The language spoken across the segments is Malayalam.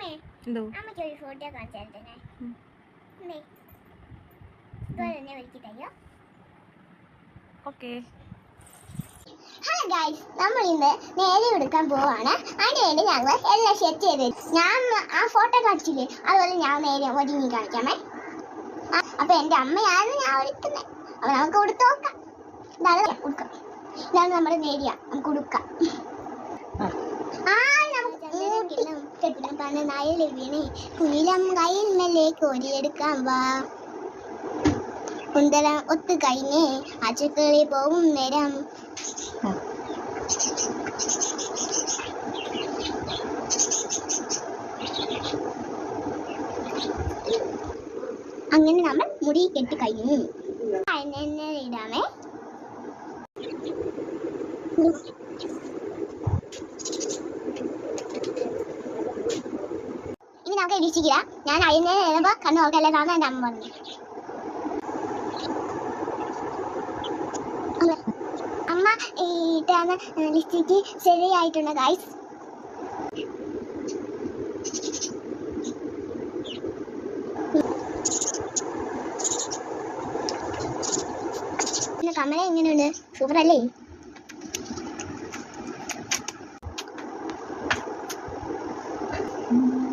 എന്തോ അമ്മയ്ക്കൊരു ഫോട്ടോ കാണിച്ചു ഓക്കെ. ഹലോ ഗൈസ്, നമ്മൾ ഇന്ന് നേരെ എടുക്കാൻ പോവാണ്. അതിന് വേണ്ടി ഞങ്ങൾ എല്ലാം സെറ്റ് ചെയ്ത് ഞാൻ ആ ഫോട്ടോ കാണിച്ചില്ലേ, അതുപോലെ ഞാൻ നേരെ ഒരുങ്ങി കാണിക്കാമേ. അപ്പൊ എന്റെ അമ്മയാണ് ഞാൻ വിളിക്കുന്നത്. അപ്പൊ നമുക്ക് കൊടുത്തു നോക്കാം. ഇതാണ് കൊടുക്കാം. ഇതാണ് നമ്മുടെ നേരിയ, നമുക്ക് കൊടുക്കാം. നയല് വീണേ കുയിലം കയ്യിൽ മെല്ലെ കോരിയെടുക്കാം വാ. കുന്തലം ഒത്തു കഴിഞ്ഞേ അച്ചുക്കളി പോകും നേരം. അങ്ങനെ നമ്മൾ മുടി കെട്ടി കഴിഞ്ഞു. ഇടാമേ. ഇനി നമുക്ക് ഇടിച്ചില്ല. ഞാൻ അതിനെ എഴുതുമ്പോ കണ്ണു നോക്കല്ലെന്നാണ് എന്റെ അമ്മ പറഞ്ഞു. അമ്മ ഇട്ടാണ് ലിപ്സ്റ്റിക്ക് ശരിയായിട്ടുണ്ട് ഗൈസ്. കമല എങ്ങനെയുണ്ട്? സൂപ്പർ അല്ലേ?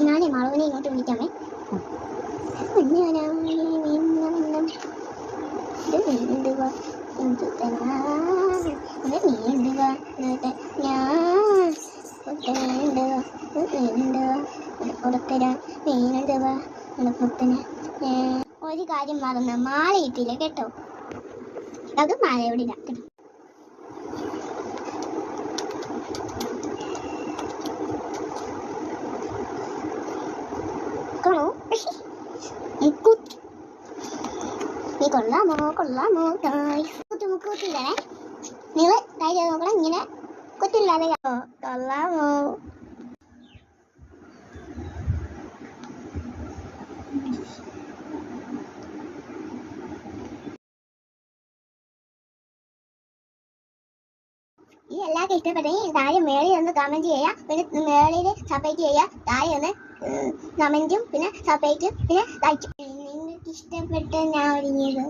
ഞാനേ മാളവിനെ ഇങ്ങോട്ട് വിളിക്കാമേ. ഒരു കാര്യം മറന്ന മാല ഇട്ടില്ല കേട്ടോ. അത് മാലയോടെ ഇടാം. നീ കൊള്ളാമോ കൊള്ളാമോ മുക്കൂത്തില്ലേ? നിങ്ങൾ ട്രൈ ചെയ്ത് നോക്കണം. ഇങ്ങനെ കുത്തില്ലാതെ കൊള്ളാമോ? ഈ എല്ലാവർക്കും ഇഷ്ടപ്പെട്ടെങ്കിൽ താഴെ മേളിൽ ഒന്ന് കമന്റ് ചെയ്യാം. പിന്നെ മേളിൽ സബ്സ്ക്രൈബ് ചെയ്യാം. താഴെ ഒന്ന് കമന്റും പിന്നെ സബ്സ്ക്രൈബും പിന്നെ ലൈക്കും. നിങ്ങൾക്ക് ഇഷ്ടപ്പെട്ട ഞാൻ ഒരുങ്ങിയത്